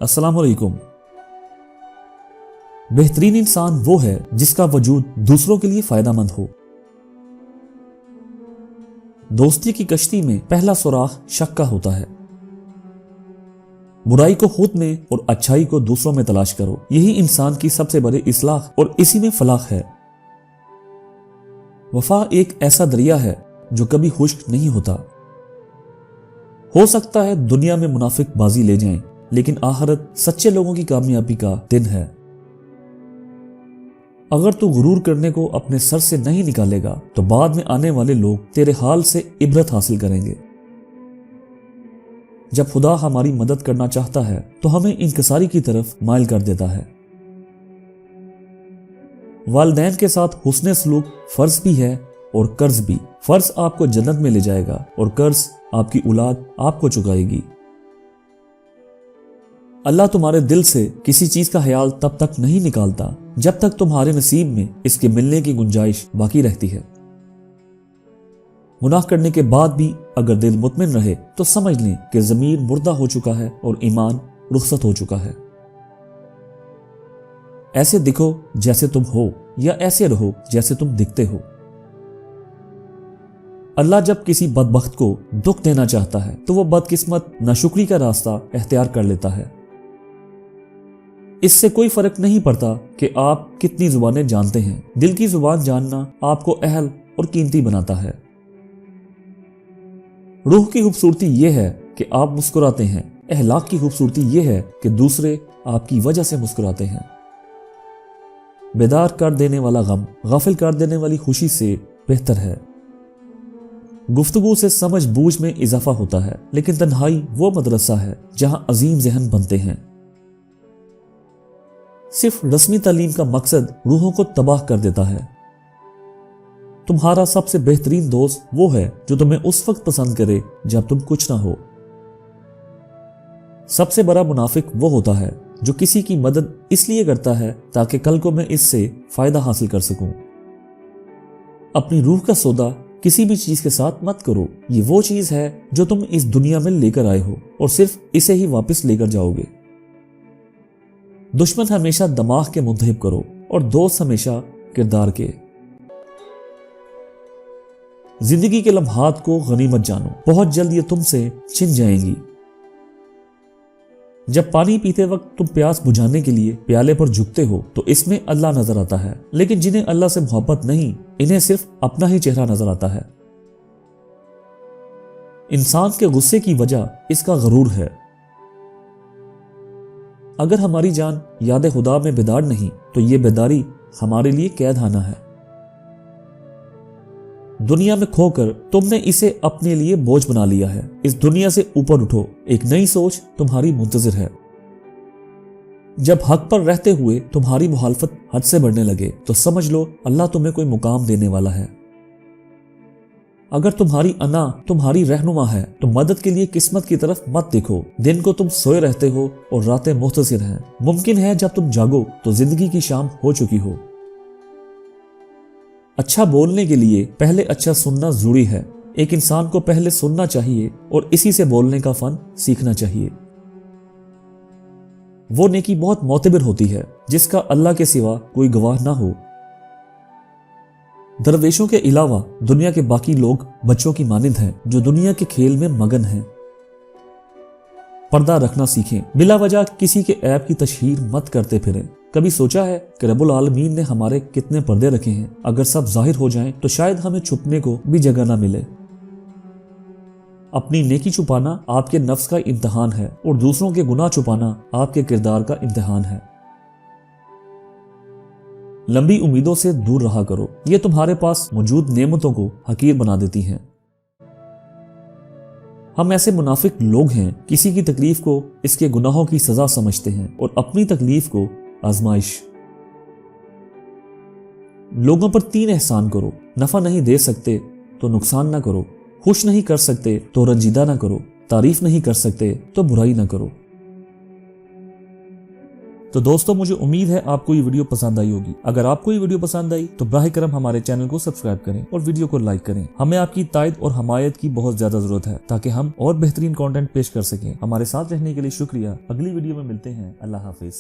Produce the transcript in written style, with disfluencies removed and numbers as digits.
अस्सलाम वालेकुम। बेहतरीन इंसान वो है जिसका वजूद दूसरों के लिए फायदेमंद हो। दोस्ती की कश्ती में पहला सुराख शक का होता है। बुराई को खुद में और अच्छाई को दूसरों में तलाश करो, यही इंसान की सबसे बड़ी इस्लाह और इसी में फलाह है। वफा एक ऐसा दरिया है जो कभी खुश्क नहीं होता। हो सकता है दुनिया में मुनाफिक बाजी ले जाएं, लेकिन आखिरत सच्चे लोगों की कामयाबी का दिन है। अगर तू गुरूर करने को अपने सर से नहीं निकालेगा तो बाद में आने वाले लोग तेरे हाल से इबरत हासिल करेंगे। जब खुदा हमारी मदद करना चाहता है तो हमें इंकिसारी की तरफ माइल कर देता है। वालिदैन के साथ हुस्ने सलूक फर्ज भी है और कर्ज भी। फर्ज आपको जन्नत में ले जाएगा और कर्ज आपकी औलाद आपको चुकाएगी। अल्लाह तुम्हारे दिल से किसी चीज का ख्याल तब तक नहीं निकालता जब तक तुम्हारे नसीब में इसके मिलने की गुंजाइश बाकी रहती है। गुनाह करने के बाद भी अगर दिल मुतमिन रहे तो समझ लें कि ज़मीर मुर्दा हो चुका है और ईमान रुखसत हो चुका है। ऐसे दिखो जैसे तुम हो या ऐसे रहो जैसे तुम दिखते हो। अल्लाह जब किसी बदबख्त को दुख देना चाहता है तो वह बदकिस्मत नाशुक्री का रास्ता इख्तियार कर लेता है। इससे कोई फर्क नहीं पड़ता कि आप कितनी जुबानें जानते हैं, दिल की जुबान जानना आपको अहल और कीमती बनाता है। रूह की खूबसूरती यह है कि आप मुस्कुराते हैं, अहलाक की खूबसूरती यह है कि दूसरे आपकी वजह से मुस्कुराते हैं। बेदार कर देने वाला गम गाफिल कर देने वाली खुशी से बेहतर है। गुफ्तगू से समझ बूझ में इजाफा होता है, लेकिन तन्हाई वो मदरसा है जहां अजीम जहन बनते हैं। सिर्फ रस्मी तालीम का मकसद रूहों को तबाह कर देता है। तुम्हारा सबसे बेहतरीन दोस्त वो है जो तुम्हें उस वक्त पसंद करे जब तुम कुछ ना हो। सबसे बड़ा मुनाफिक वो होता है जो किसी की मदद इसलिए करता है ताकि कल को मैं इससे फायदा हासिल कर सकूं। अपनी रूह का सौदा किसी भी चीज के साथ मत करो। ये वो चीज है जो तुम इस दुनिया में लेकर आए हो और सिर्फ इसे ही वापस लेकर जाओगे। दुश्मन हमेशा दिमाग के मुंतहिब करो और दोस्त हमेशा किरदार के। जिंदगी के लम्हात को गनीमत जानो, बहुत जल्द ये तुमसे छिन जाएंगी। जब पानी पीते वक्त तुम प्यास बुझाने के लिए प्याले पर झुकते हो तो इसमें अल्लाह नजर आता है, लेकिन जिन्हें अल्लाह से मोहब्बत नहीं, इन्हें सिर्फ अपना ही चेहरा नजर आता है। इंसान के गुस्से की वजह इसका गरूर है। अगर हमारी जान याद खुदा में बेदार नहीं तो ये बेदारी हमारे लिए कैदखाना है। दुनिया में खोकर तुमने इसे अपने लिए बोझ बना लिया है। इस दुनिया से ऊपर उठो, एक नई सोच तुम्हारी मुंतजिर है। जब हक पर रहते हुए तुम्हारी मुखालफत हद से बढ़ने लगे तो समझ लो अल्लाह तुम्हें कोई मुकाम देने वाला है। अगर तुम्हारी अना तुम्हारी रहनुमा है तो मदद के लिए किस्मत की तरफ मत देखो। दिन को तुम सोए रहते हो और रातें मुख्तसिर हैं। मुमकिन है जब तुम जागो तो जिंदगी की शाम हो चुकी हो। अच्छा बोलने के लिए पहले अच्छा सुनना जरूरी है। एक इंसान को पहले सुनना चाहिए और इसी से बोलने का फन सीखना चाहिए। वो नेकी बहुत मोतबर होती है जिसका अल्लाह के सिवा कोई गवाह ना हो। दरवेशों के अलावा दुनिया के बाकी लोग बच्चों की मानिंद हैं जो दुनिया के खेल में मगन हैं। पर्दा रखना सीखें, बिला वजह किसी के ऐब की तशहीर मत करते फिरें। कभी सोचा है कि रब्बुल आलमीन ने हमारे कितने पर्दे रखे हैं? अगर सब जाहिर हो जाएं तो शायद हमें छुपने को भी जगह ना मिले। अपनी नेकी छुपाना आपके नफ्स का इम्तिहान है और दूसरों के गुनाह छुपाना आपके किरदार का इम्तिहान है। लंबी उम्मीदों से दूर रहा करो, ये तुम्हारे पास मौजूद नेमतों को हकीर बना देती हैं। हम ऐसे मुनाफिक लोग हैं किसी की तकलीफ को इसके गुनाहों की सजा समझते हैं और अपनी तकलीफ को आजमाइश। लोगों पर 3 एहसान करो। नफा नहीं दे सकते तो नुकसान ना करो, खुश नहीं कर सकते तो रंजीदा ना करो, तारीफ नहीं कर सकते तो बुराई ना करो। तो दोस्तों मुझे उम्मीद है आपको ये वीडियो पसंद आई होगी। अगर आपको ये वीडियो पसंद आई तो बराह करम हमारे चैनल को सब्सक्राइब करें और वीडियो को लाइक करें। हमें आपकी तायद और हमायत की बहुत ज्यादा जरूरत है ताकि हम और बेहतरीन कंटेंट पेश कर सकें। हमारे साथ रहने के लिए शुक्रिया। अगली वीडियो में मिलते हैं। अल्लाह हाफिज।